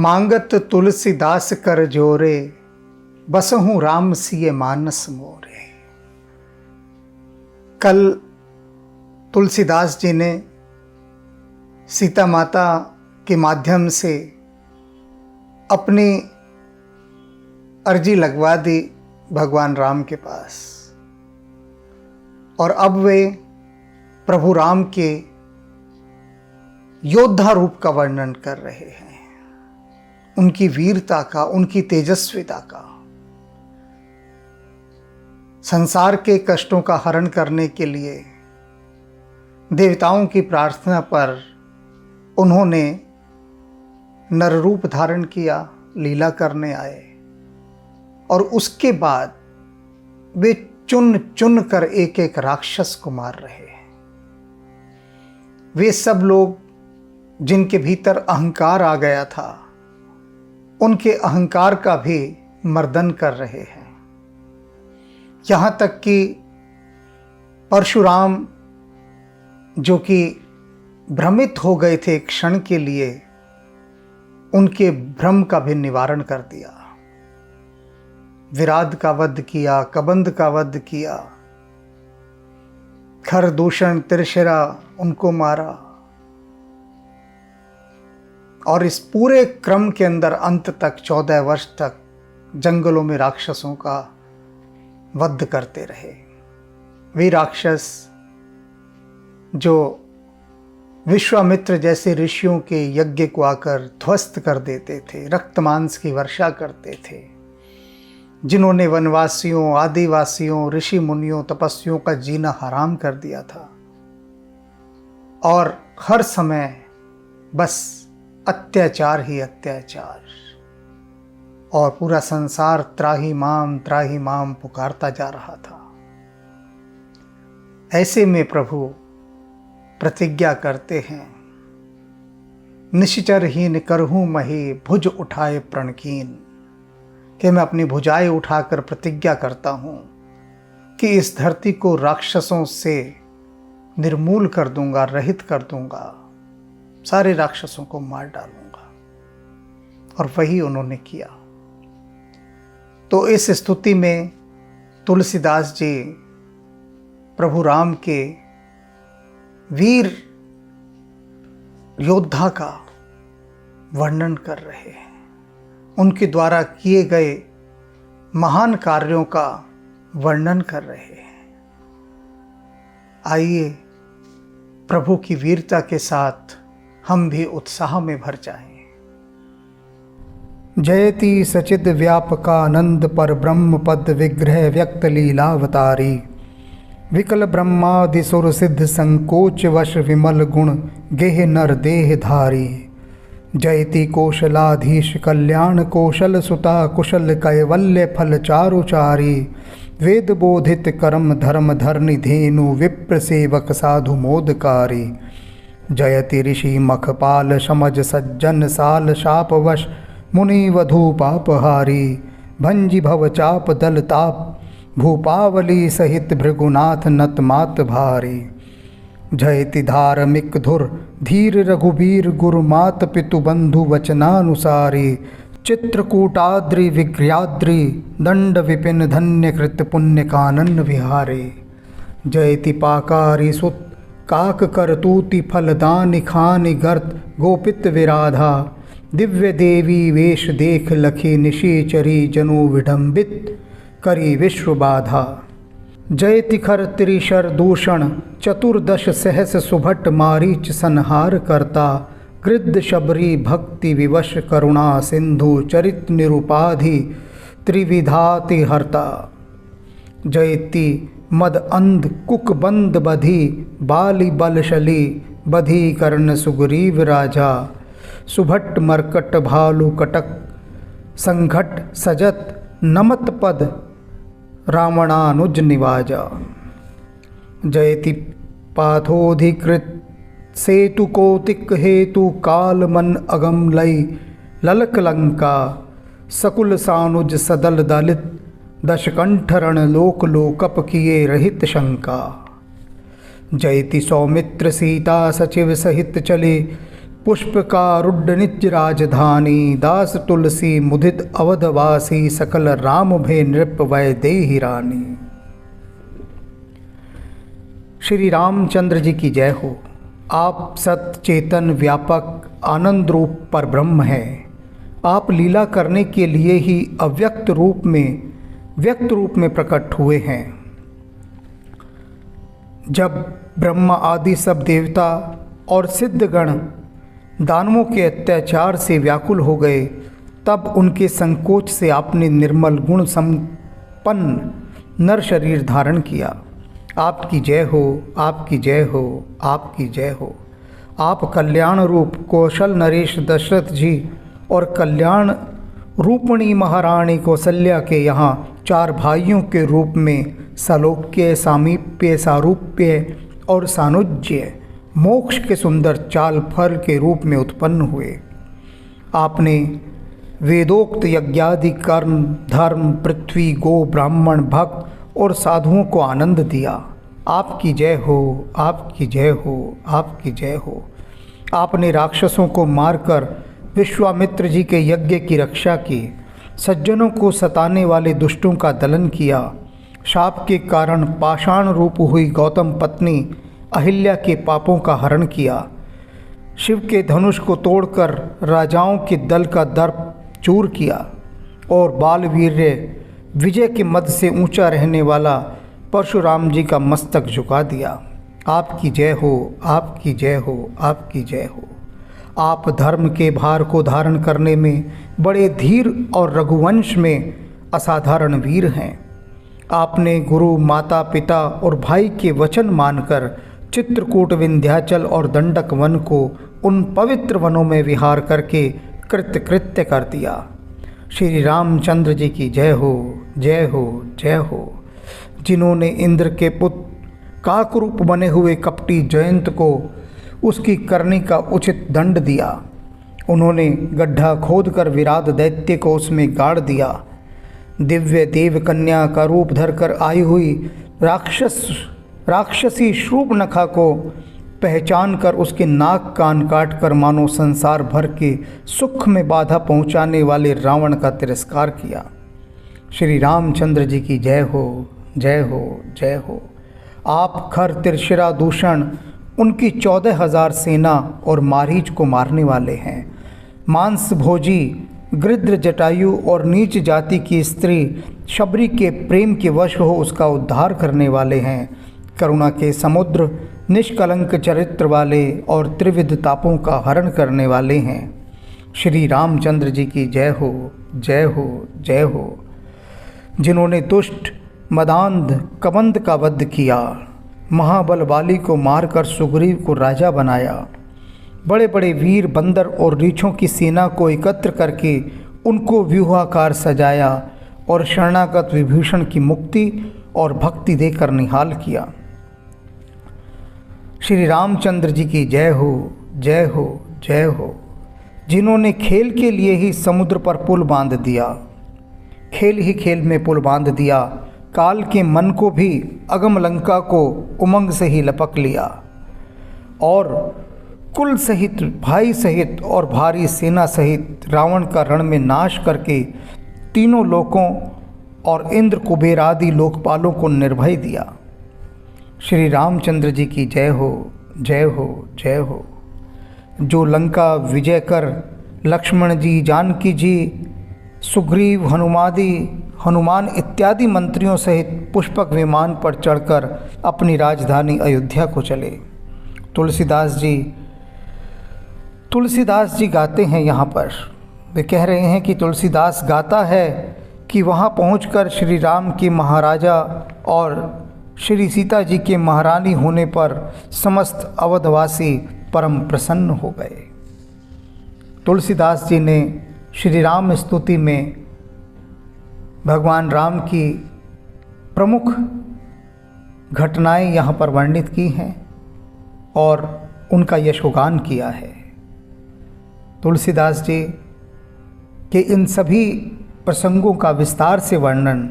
मांगत तुलसीदास कर जोरे, बसहूँ राम सिय मानस मोरे। कल तुलसीदास जी ने सीता माता के माध्यम से अपनी अर्जी लगवा दी भगवान राम के पास, और अब वे प्रभु राम के योद्धा रूप का वर्णन कर रहे हैं, उनकी वीरता का, उनकी तेजस्विता का। संसार के कष्टों का हरण करने के लिए देवताओं की प्रार्थना पर उन्होंने नर रूप धारण किया, लीला करने आए, और उसके बाद वे चुन चुन कर एक एक राक्षस को मार रहे हैं। वे सब लोग जिनके भीतर अहंकार आ गया था, उनके अहंकार का भी मर्दन कर रहे हैं। यहाँ तक कि परशुराम, जो कि भ्रमित हो गए थे क्षण के लिए, उनके भ्रम का भी निवारण कर दिया। विराध का वध किया, कबंध का वध किया, खरदूषण त्रिशिरा उनको मारा, और इस पूरे क्रम के अंदर अंत तक 14 वर्ष तक जंगलों में राक्षसों का वध करते रहे। वे राक्षस जो विश्वामित्र जैसे ऋषियों के यज्ञ को आकर ध्वस्त कर देते थे, रक्त मांस की वर्षा करते थे, जिन्होंने वनवासियों, आदिवासियों, ऋषि मुनियों, तपस्वियों का जीना हराम कर दिया था, और हर समय बस अत्याचार ही अत्याचार, और पूरा संसार त्राही माम पुकारता जा रहा था। ऐसे में प्रभु प्रतिज्ञा करते हैं, निश्चरहीन करहूँ मही भुज उठाए प्रणकीन, कि मैं अपनी भुजाएं उठाकर प्रतिज्ञा करता हूँ कि इस धरती को राक्षसों से निर्मूल कर दूंगा, रहित कर दूंगा, सारे राक्षसों को मार डालूंगा। और वही उन्होंने किया। तो इस स्तुति में तुलसीदास जी प्रभु राम के वीर योद्धा का वर्णन कर रहे हैं, उनके द्वारा किए गए महान कार्यों का वर्णन कर रहे हैं। आइए प्रभु की वीरता के साथ हम भी उत्साह में भर जाएं। जयति सचिद व्यापकानंद पर ब्रह्म पद विग्रह व्यक्त लीलावतारी, विकल ब्रह्मादि सुर सिद्ध संकोच वश विमल गुण गेह नर देह धारी। जयति कौशलाधीश कल्याण कौशल सुता कुशल कैवल्य फल चारुचारी, वेद बोधित कर्म धर्म धरनि धेनु विप्र सेवक साधु मोदकारी। जयति ऋषि मखपाल समझ सज्जन साल शापवश मुनि वधू पापहारी। भंजि भव चाप दल ताप भूपावली सहित भृगुनाथ नत मात भारी। जयति धार्मिक धुर धीर रघुबीर गुरु मात पितु बंधु वचनानुसारी। चित्रकूटाद्रि विग्रयाद्रि दंड विपिन धन्य कृत पुण्य कानन विहारे। जयति पाकारी सुत काक करतूति फलदानि खानि गर्त गोपित विराधा। दिव्य देवी वेश देख लखी निशीचरी जनु विडंबित करी विश्व बाधा। जयति खर त्रिशर दूषण चतुर्दश सहस सुभट मारीच संहार करता। गृद्ध शबरी भक्ति विवश करुणा सिंधु चरित निरुपाधि त्रिविधाति हर्ता। जयति मद अंध कुक बंद बधी बाली बलशली बधी कर्ण सुग्रीव राजा। सुभट मरकट भालु कटक संघट सजत नमत पद रावणानुज निवाजा। जयति पाथोधिकृत सेतु कौतिक हेतु काल मन अगम लय ललक लंका। सकुल सानुज सदल दलित दशकंठरण लोक लोकप किए रहित शंका। जयति सौमित्र सीता सचिव सहित चले पुष्पकारुड्ड निज राजधानी, दास तुलसी मुदित अवधवासी, सकल राम भय नृप वै देहि रानी। श्री रामचंद्र जी की जय हो। आप सत चेतन व्यापक आनंद रूप पर ब्रह्म हैं। आप लीला करने के लिए ही अव्यक्त रूप में प्रकट हुए हैं। जब ब्रह्मा आदि सब देवता और सिद्धगण दानवों के अत्याचार से व्याकुल हो गए, तब उनके संकोच से आपने निर्मल गुण संपन्न नर शरीर धारण किया। आपकी जय हो, आपकी जय हो, आपकी जय हो। आप कल्याण रूप कौशल नरेश दशरथ जी और कल्याण रूपणी महारानी कौशल्या के यहाँ 4 भाइयों के रूप में सलोक्य, सामीप्य, सारूप्य और सानुज्य मोक्ष के सुंदर चाल फल के रूप में उत्पन्न हुए। आपने वेदोक्त यज्ञादि कर्म, धर्म, पृथ्वी, गो, ब्राह्मण, भक्त और साधुओं को आनंद दिया। आपकी जय हो, आपकी जय हो, आपकी जय हो। आपने राक्षसों को मारकर विश्वामित्र जी के यज्ञ की रक्षा की, सज्जनों को सताने वाले दुष्टों का दलन किया, शाप के कारण पाषाण रूप हुई गौतम पत्नी अहिल्या के पापों का हरण किया, शिव के धनुष को तोड़कर राजाओं के दल का दर्प चूर किया और बालवीर्य विजय के मद से ऊंचा रहने वाला परशुराम जी का मस्तक झुका दिया। आपकी जय हो, आपकी जय हो, आपकी जय हो। आप धर्म के भार को धारण करने में बड़े धीर और रघुवंश में असाधारण वीर हैं। आपने गुरु, माता, पिता और भाई के वचन मानकर चित्रकूट, विंध्याचल और दंडक वन को उन पवित्र वनों में विहार करके कृत्य कर दिया। श्री रामचंद्र जी की जय हो, जय हो, जय हो। जिन्होंने इंद्र के पुत्र काकरूप बने हुए कपटी जयंत को उसकी करनी का उचित दंड दिया। उन्होंने गड्ढा खोदकर विराट दैत्य को उसमें गाड़ दिया। दिव्य देव कन्या का रूप धरकर आई हुई राक्षसी शूर्पणखा को पहचान कर उसके नाक कान काट कर मानो संसार भर के सुख में बाधा पहुंचाने वाले रावण का तिरस्कार किया। श्री रामचंद्र जी की जय हो, जय हो, जय हो। आप खर, त्रिशिरा, दूषण, उनकी 14,000 सेना और मारीच को मारने वाले हैं। मांस भोजी, गृध्र, जटायु और नीच जाति की स्त्री शबरी के प्रेम के वश हो उसका उद्धार करने वाले हैं। करुणा के समुद्र, निष्कलंक चरित्र वाले और त्रिविध तापों का हरण करने वाले हैं। श्री रामचंद्र जी की जय हो, जय हो, जय हो। जिन्होंने दुष्ट मदांध कबंध का वध किया, महाबल वाली को मारकर सुग्रीव को राजा बनाया, बड़े बड़े वीर बंदर और रीछों की सेना को एकत्र करके उनको व्यूहाकार सजाया और शरणागत विभीषण की मुक्ति और भक्ति देकर निहाल किया। श्री रामचंद्र जी की जय हो, जय हो, जय हो। जिन्होंने खेल के लिए ही समुद्र पर पुल बांध दिया, खेल ही खेल में पुल बांध दिया, काल के मन को भी अगम लंका को उमंग से ही लपक लिया और कुल सहित, भाई सहित और भारी सेना सहित रावण का रण में नाश करके तीनों लोकों और इंद्र, कुबेर आदि लोकपालों को निर्भय दिया। श्री रामचंद्र जी की जय हो, जय हो, जय हो। जो लंका विजय कर लक्ष्मण जी, जानकी जी, सुग्रीव, हनुमान इत्यादि मंत्रियों सहित पुष्पक विमान पर चढ़कर अपनी राजधानी अयोध्या को चले। तुलसीदास जी गाते हैं यहाँ पर, वे कह रहे हैं कि तुलसीदास गाता है कि वहाँ पहुंचकर श्री राम के महाराजा और श्री सीता जी के महारानी होने पर समस्त अवधवासी परम प्रसन्न हो गए। तुलसीदास जी ने श्री राम स्तुति में भगवान राम की प्रमुख घटनाएं यहाँ पर वर्णित की हैं और उनका यशोगान किया है। तुलसीदास जी के इन सभी प्रसंगों का विस्तार से वर्णन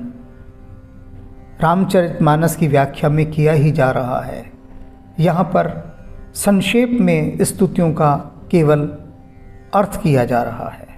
रामचरितमानस की व्याख्या में किया ही जा रहा है। यहाँ पर संक्षेप में स्तुतियों का केवल अर्थ किया जा रहा है।